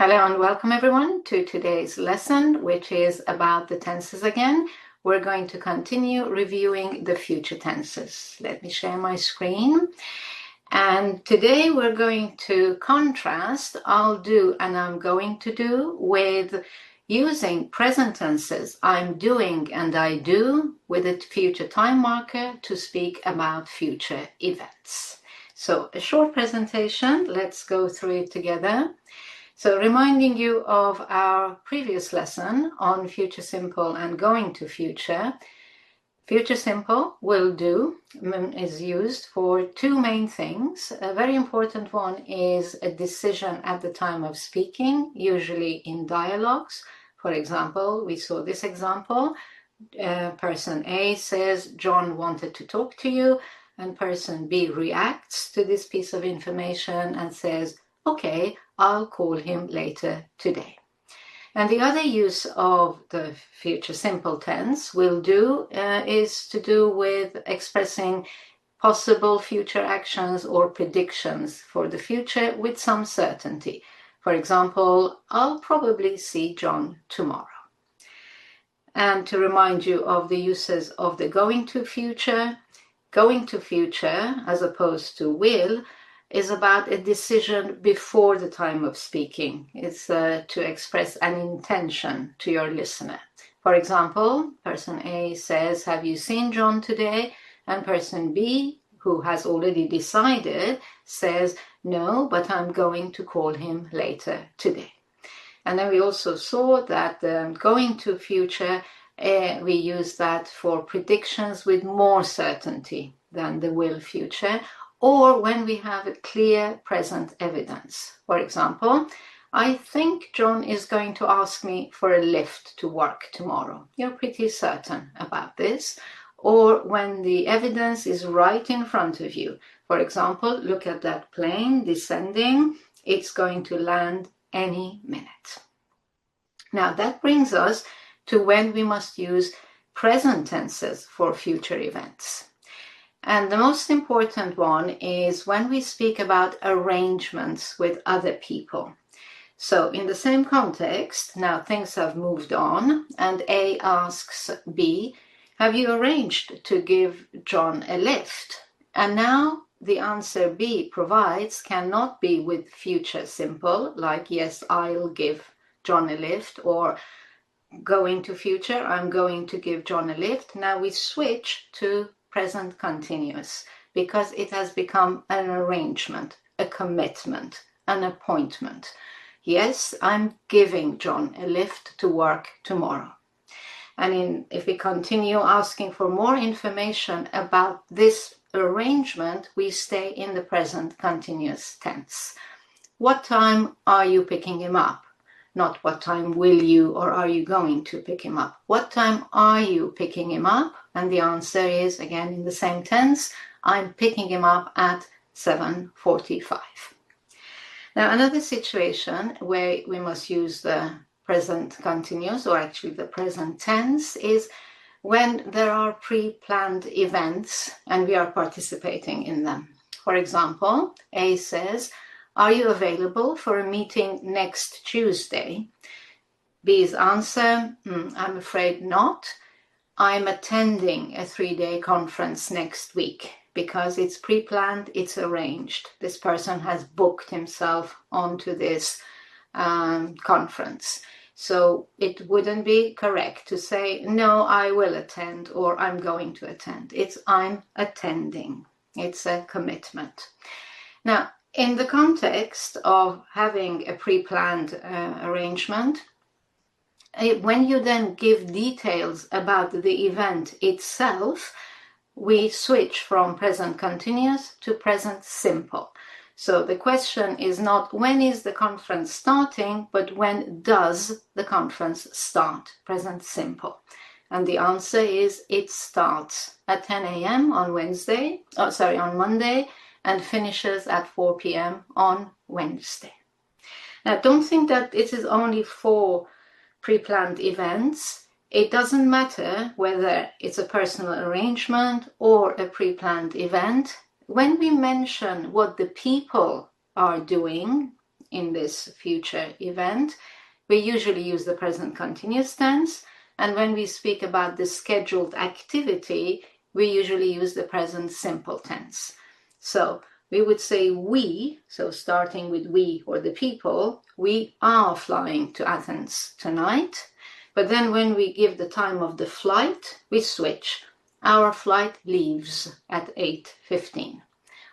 Hello and welcome everyone to today's lesson, which is about the tenses again. We're going to continue reviewing the future tenses. Let me share my screen. And today we're going to contrast I'll do and I'm going to do with using present tenses I'm doing and I do with a future time marker to speak about future events. So a short presentation, let's go through it together. So reminding you of our previous lesson on future simple and going to future. Future simple, will do, is used for two main things. A very important one is a decision at the time of speaking, usually in dialogues. For example, we saw this example. Person A says, John wanted to talk to you, and person B reacts to this piece of information and says, okay, I'll call him later today. And the other use of the future simple tense, will do, is to do with expressing possible future actions or predictions for the future with some certainty. For example, I'll probably see John tomorrow. And to remind you of the uses of the going to future as opposed to will, is about a decision before the time of speaking. It's to express an intention to your listener. For example, person A says, have you seen John today? And person B, who has already decided, says, no, but I'm going to call him later today. And then we also saw that going to future, we use that for predictions with more certainty than the will future, or when we have a clear present evidence. For example, I think John is going to ask me for a lift to work tomorrow. You're pretty certain about this. Or when the evidence is right in front of you. For example, look at that plane descending. It's going to land any minute. Now that brings us to when we must use present tenses for future events. And the most important one is when we speak about arrangements with other people. So in the same context, now things have moved on and A asks B, have you arranged to give John a lift? And now the answer B provides cannot be with future simple, like yes, I'll give John a lift, or going to future, I'm going to give John a lift. Now we switch to present continuous because it has become an arrangement, a commitment, an appointment. Yes, I'm giving John a lift to work tomorrow. And if we continue asking for more information about this arrangement, we stay in the present continuous tense. What time are you picking him up? Not what time will you or are you going to pick him up. What time are you picking him up? And the answer is, again, in the same tense, I'm picking him up at 7:45. Now, another situation where we must use the present continuous, or actually the present tense, is when there are pre-planned events and we are participating in them. For example, A says, are you available for a meeting next Tuesday? B's answer, I'm afraid not. I'm attending a 3-day conference next week because it's pre-planned, it's arranged. This person has booked himself onto this conference. So it wouldn't be correct to say, no, I will attend or I'm going to attend. It's I'm attending. It's a commitment. Now, in the context of having a pre-planned arrangement, when you then give details about the event itself, we switch from present continuous to present simple. So the question is not when is the conference starting, but when does the conference start, present simple. And the answer is it starts at 10 a.m. on Monday, and finishes at 4 p.m. on Wednesday. Now, don't think that it is only for pre-planned events. It doesn't matter whether it's a personal arrangement or a pre-planned event. When we mention what the people are doing in this future event, we usually use the present continuous tense. And when we speak about the scheduled activity, we usually use the present simple tense. So we would say we, so starting with we or the people, we are flying to Athens tonight. But then when we give the time of the flight, we switch. Our flight leaves at 8:15.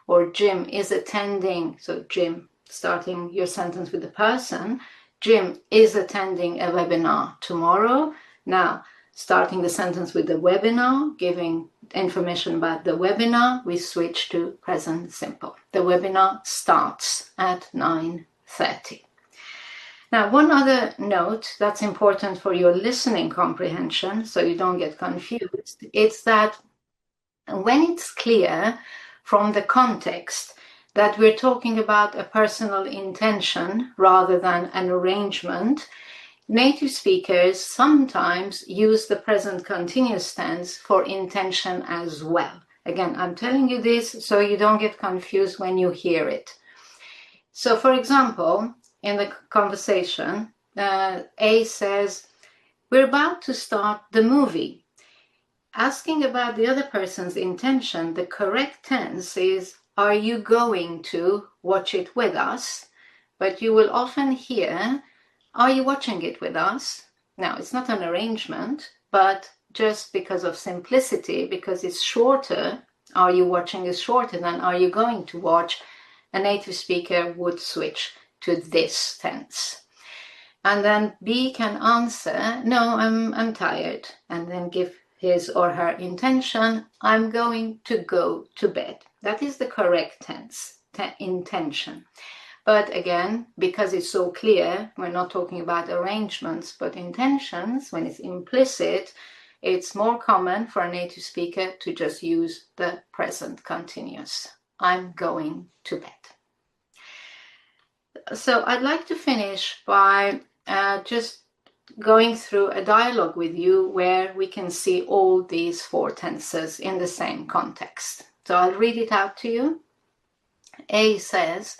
Or Jim is attending, so Jim, starting your sentence with the person, Jim is attending a webinar tomorrow. Now, starting the sentence with the webinar, giving information about the webinar, we switch to present simple. The webinar starts at 9:30. Now, one other note that's important for your listening comprehension, so you don't get confused, it's that when it's clear from the context that we're talking about a personal intention rather than an arrangement, native speakers sometimes use the present continuous tense for intention as well. Again, I'm telling you this so you don't get confused when you hear it. So, for example, in the conversation, A says, "We're about to start the movie." Asking about the other person's intention, the correct tense is, "Are you going to watch it with us?" But you will often hear, "Are you watching it with us?" Now, it's not an arrangement, but just because of simplicity, because it's shorter, "Are you watching" is shorter than "Are you going to watch," a native speaker would switch to this tense. And then B can answer, "No, I'm tired," and then give his or her intention, "I'm going to go to bed." That is the correct tense, intention. But again, because it's so clear, we're not talking about arrangements, but intentions. When it's implicit, it's more common for a native speaker to just use the present continuous. I'm going to bed. So I'd like to finish by just going through a dialogue with you where we can see all these four tenses in the same context. So I'll read it out to you. A says,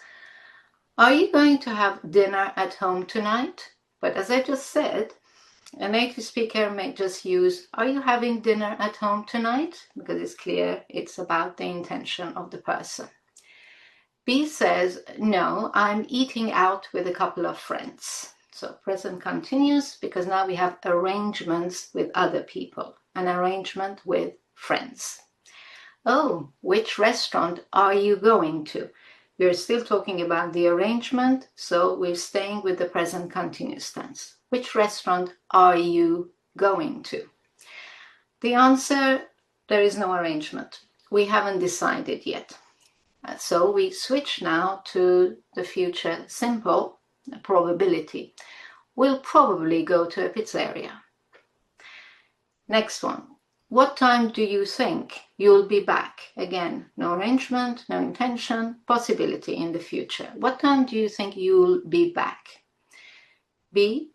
"Are you going to have dinner at home tonight?" But as I just said, a native speaker may just use, "Are you having dinner at home tonight?" because it's clear it's about the intention of the person. B says, "No, I'm eating out with a couple of friends." So present continuous, because now we have arrangements with other people, an arrangement with friends. "Oh, which restaurant are you going to?" We're still talking about the arrangement, so we're staying with the present continuous tense. Which restaurant are you going to? The answer, there is no arrangement. We haven't decided yet. So we switch now to the future simple probability. We'll probably go to a pizzeria. Next one. What time do you think you'll be back? Again, no arrangement, no intention, possibility in the future. What time do you think you'll be back? B,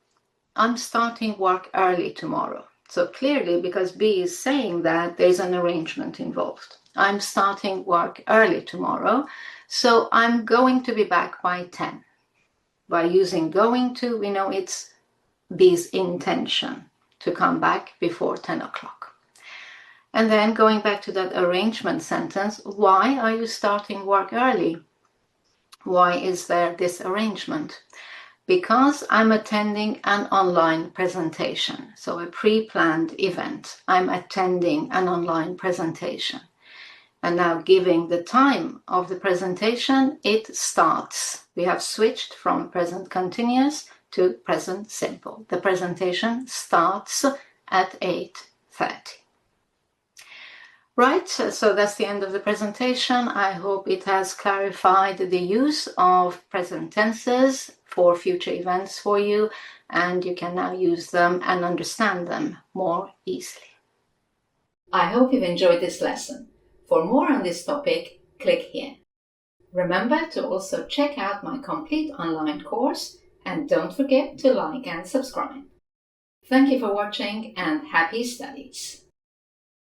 I'm starting work early tomorrow. So clearly, because B is saying that, there's an arrangement involved. I'm starting work early tomorrow, so I'm going to be back by 10. By using going to, we know it's B's intention to come back before 10 o'clock. And then going back to that arrangement sentence, why are you starting work early? Why is there this arrangement? Because I'm attending an online presentation, so a pre-planned event. I'm attending an online presentation. And now giving the time of the presentation, it starts. We have switched from present continuous to present simple. The presentation starts at 8:30. Right, so that's the end of the presentation. I hope it has clarified the use of present tenses for future events for you, and you can now use them and understand them more easily. I hope you've enjoyed this lesson. For more on this topic, click here. Remember to also check out my complete online course, and don't forget to like and subscribe. Thank you for watching and happy studies!